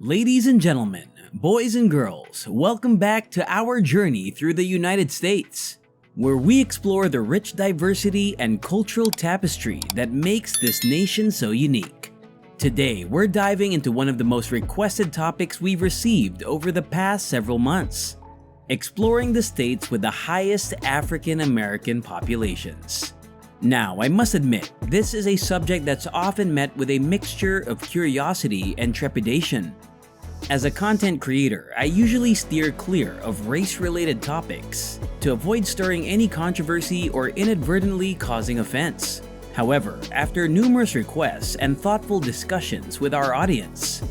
Ladies and gentlemen, boys and girls, welcome back to our journey through the United States, where we explore the rich diversity and cultural tapestry that makes this nation so unique. Today, we're diving into one of the most requested topics we've received over the past several months, exploring the states with the highest African American populations. Now, I must admit, this is a subject that's often met with a mixture of curiosity and trepidation. As a content creator, I usually steer clear of race-related topics to avoid stirring any controversy or inadvertently causing offense. However, after numerous requests and thoughtful discussions with our audience,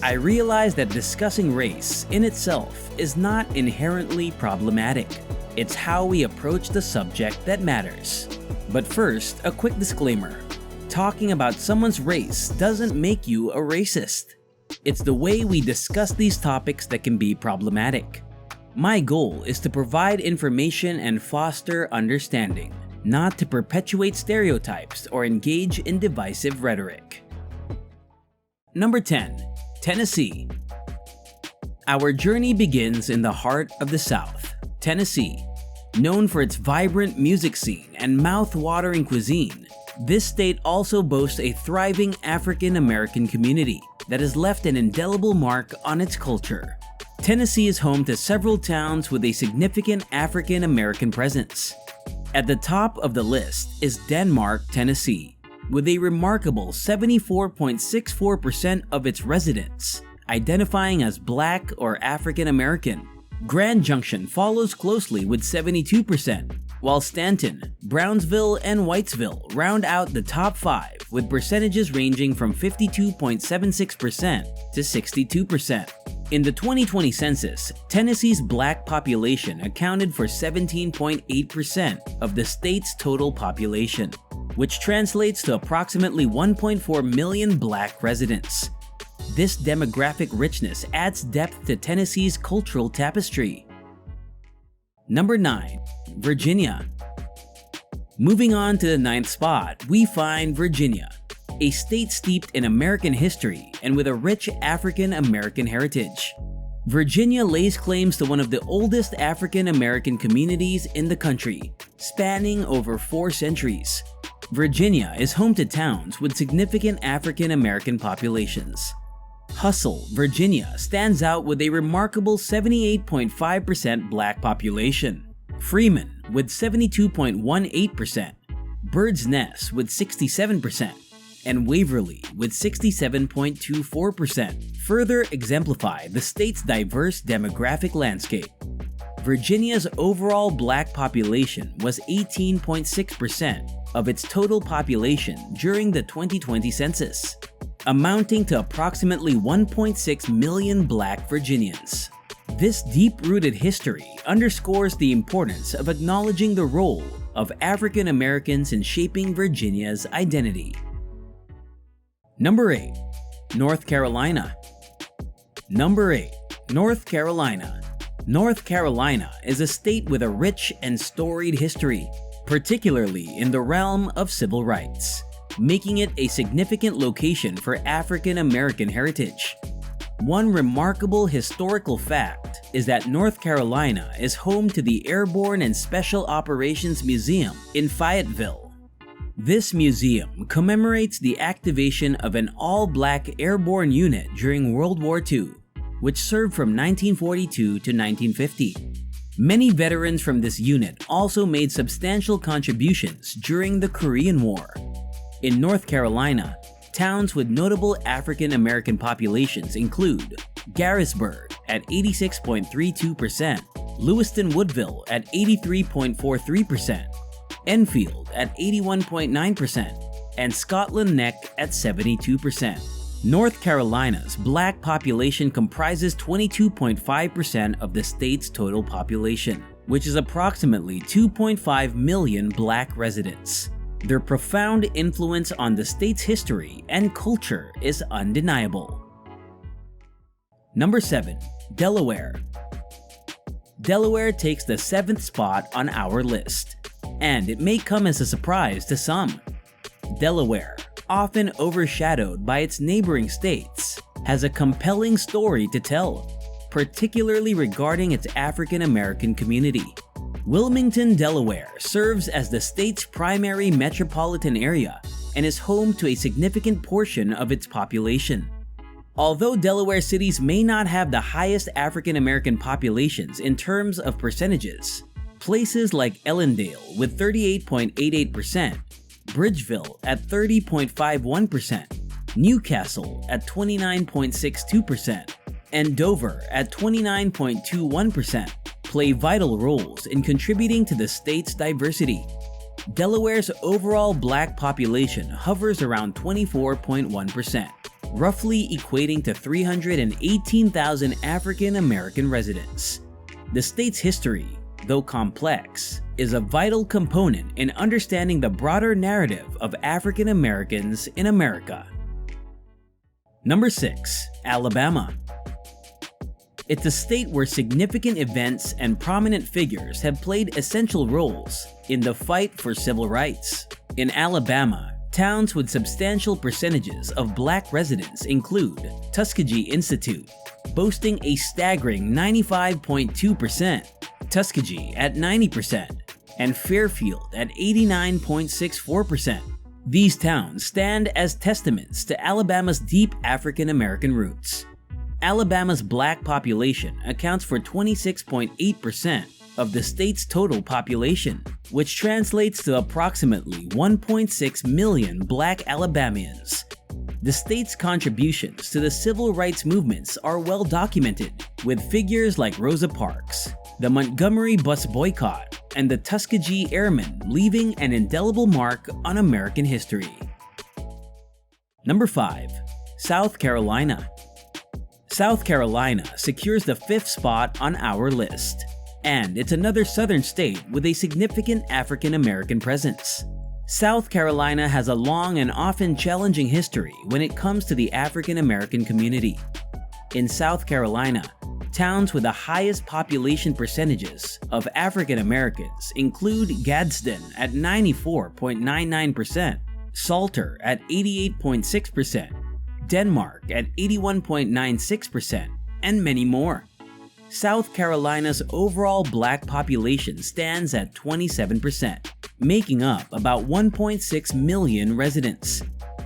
I realized that discussing race in itself is not inherently problematic. It's how we approach the subject that matters. But first, a quick disclaimer. Talking about someone's race doesn't make you a racist. It's the way we discuss these topics that can be problematic. My goal is to provide information and foster understanding, not to perpetuate stereotypes or engage in divisive rhetoric. Number 10. Tennessee. Our journey begins in the heart of the South, Tennessee. Known for its vibrant music scene and mouth-watering cuisine, this state also boasts a thriving African American community that has left an indelible mark on its culture. Tennessee is home to several towns with a significant African American presence. At the top of the list is Denmark, Tennessee, with a remarkable 74.64% of its residents identifying as Black or African American. Grand Junction follows closely with 72%, while Stanton, Brownsville, and Whitesville round out the top 5 with percentages ranging from 52.76% to 62%. In the 2020 census, Tennessee's Black population accounted for 17.8% of the state's total population, which translates to approximately 1.4 million Black residents. This demographic richness adds depth to Tennessee's cultural tapestry. Number 9. Virginia. Moving on to the 9th spot, we find Virginia, a state steeped in American history and with a rich African American heritage. Virginia lays claims to one of the oldest African American communities in the country, spanning over 4 centuries. Virginia is home to towns with significant African American populations. Hustle, Virginia stands out with a remarkable 78.5% Black population. Freeman with 72.18%, Bird's Nest with 67%, and Waverly with 67.24% further exemplify the state's diverse demographic landscape. Virginia's overall Black population was 18.6% of its total population during the 2020 census, amounting to approximately 1.6 million Black Virginians. This deep-rooted history underscores the importance of acknowledging the role of African Americans in shaping Virginia's identity. Number 8. North Carolina. Number 8. North Carolina. North Carolina is a state with a rich and storied history, particularly in the realm of civil rights, making it a significant location for African American heritage. One remarkable historical fact is that North Carolina is home to the Airborne and Special Operations Museum in Fayetteville. This museum commemorates the activation of an all-Black airborne unit during World War II, which served from 1942 to 1950. Many veterans from this unit also made substantial contributions during the Korean War. In North Carolina, towns with notable African American populations include Garrisburg at 86.32%, Lewiston Woodville at 83.43%, Enfield at 81.9%, and Scotland Neck at 72%. North Carolina's Black population comprises 22.5% of the state's total population, which is approximately 2.5 million Black residents. Their profound influence on the state's history and culture is undeniable. Number 7. Delaware. Delaware takes the 7th spot on our list, and it may come as a surprise to some. Delaware, often overshadowed by its neighboring states, has a compelling story to tell, particularly regarding its African American community. Wilmington, Delaware serves as the state's primary metropolitan area and is home to a significant portion of its population. Although Delaware cities may not have the highest African American populations in terms of percentages, places like Ellendale with 38.88%, Bridgeville at 30.51%, Newcastle at 29.62%, and Dover at 29.21% play vital roles in contributing to the state's diversity. Delaware's overall Black population hovers around 24.1%, roughly equating to 318,000 African American residents. The state's history, though complex, is a vital component in understanding the broader narrative of African Americans in America. Number 6. Alabama. It's a state where significant events and prominent figures have played essential roles in the fight for civil rights. In Alabama, towns with substantial percentages of Black residents include Tuskegee Institute, boasting a staggering 95.2%, Tuskegee at 90%, and Fairfield at 89.64%. These towns stand as testaments to Alabama's deep African American roots. Alabama's Black population accounts for 26.8% of the state's total population, which translates to approximately 1.6 million Black Alabamians. The state's contributions to the civil rights movements are well documented, with figures like Rosa Parks, the Montgomery bus boycott, and the Tuskegee Airmen leaving an indelible mark on American history. Number 5. South Carolina. South Carolina secures the 5th spot on our list, and it's another southern state with a significant African American presence. South Carolina has a long and often challenging history when it comes to the African American community. In South Carolina, towns with the highest population percentages of African Americans include Gadsden at 94.99%, Salter at 88.6%, Denmark at 81.96%, and many more. South Carolina's overall Black population stands at 27%, making up about 1.6 million residents.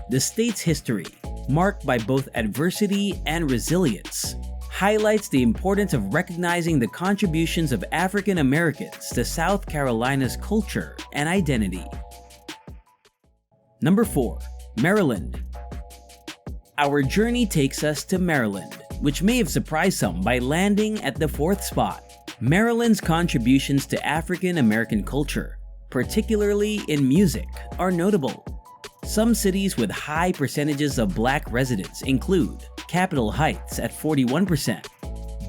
The state's history, marked by both adversity and resilience, highlights the importance of recognizing the contributions of African Americans to South Carolina's culture and identity. Number 4. Maryland. Our journey takes us to Maryland, which may have surprised some by landing at the 4th spot. Maryland's contributions to African American culture, particularly in music, are notable. Some cities with high percentages of Black residents include Capitol Heights at 41%,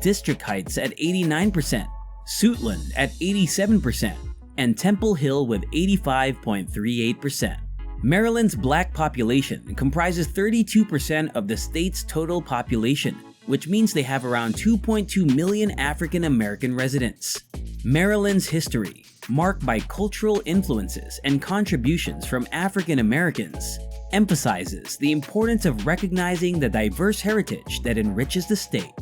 District Heights at 89%, Suitland at 87%, and Temple Hill with 85.38%. Maryland's Black population comprises 32% of the state's total population, which means they have around 2.2 million African American residents. Maryland's history, marked by cultural influences and contributions from African Americans, emphasizes the importance of recognizing the diverse heritage that enriches the state.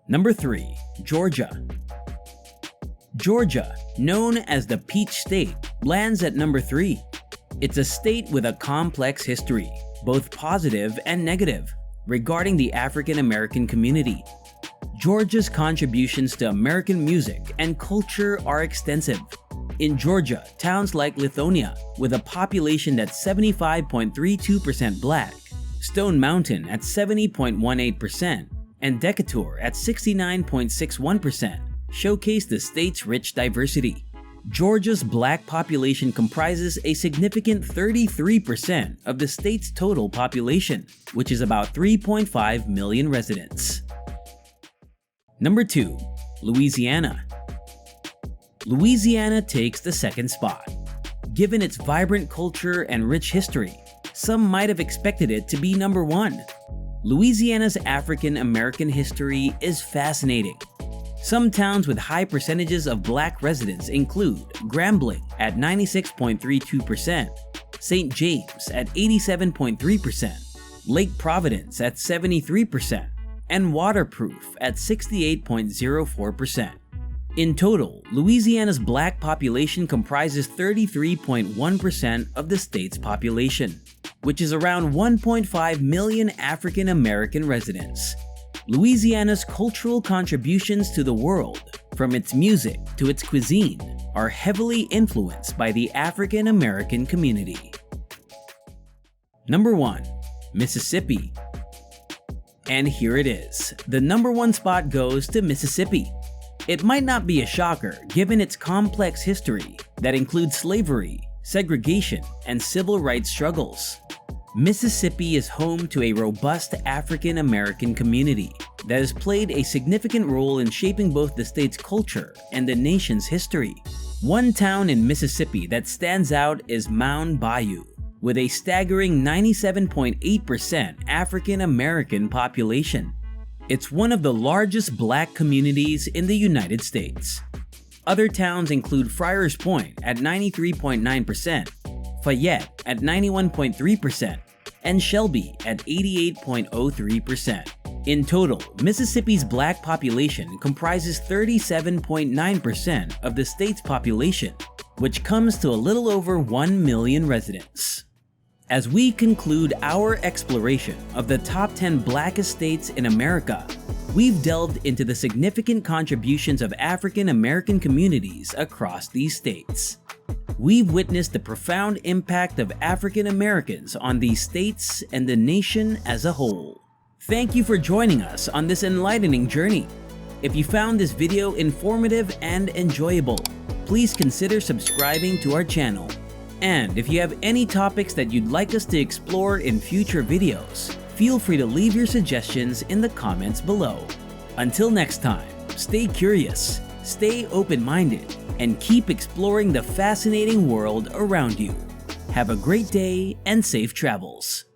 Number 3. Georgia. Georgia, known as the Peach State, lands at number 3. It's a state with a complex history, both positive and negative, regarding the African American community. Georgia's contributions to American music and culture are extensive. In Georgia, towns like Lithonia, with a population that's 75.32% Black, Stone Mountain at 70.18%, and Decatur at 69.61%, showcase the state's rich diversity. Georgia's Black population comprises a significant 33% of the state's total population, which is about 3.5 million residents. Number 2. Louisiana. Louisiana takes the 2nd spot. Given its vibrant culture and rich history, some might have expected it to be number 1. Louisiana's African American history is fascinating. Some towns with high percentages of Black residents include Grambling at 96.32%, St. James at 87.3%, Lake Providence at 73%, and waterproof at 68.04%. In total, Louisiana's Black population comprises 33.1% of the state's population, which is around 1.5 million African American residents. Louisiana's cultural contributions to the world, from its music to its cuisine, are heavily influenced by the African American community. Number 1. Mississippi. And here it is. The number 1 spot goes to Mississippi. It might not be a shocker given its complex history that includes slavery, segregation, and civil rights struggles. Mississippi is home to a robust African American community that has played a significant role in shaping both the state's culture and the nation's history. One town in Mississippi that stands out is Mound Bayou, with a staggering 97.8% African American population. It's one of the largest Black communities in the United States. Other towns include Friars Point at 93.9%, Fayette at 91.3%, and Shelby at 88.03%. In total, Mississippi's Black population comprises 37.9% of the state's population, which comes to a little over 1 million residents. As we conclude our exploration of the top 10 Blackest states in America, we've delved into the significant contributions of African American communities across these states. We've witnessed the profound impact of African Americans on these states and the nation as a whole. Thank you for joining us on this enlightening journey. If you found this video informative and enjoyable, please consider subscribing to our channel. And if you have any topics that you'd like us to explore in future videos, feel free to leave your suggestions in the comments below. Until next time, stay curious, stay open-minded, and keep exploring the fascinating world around you. Have a great day and safe travels.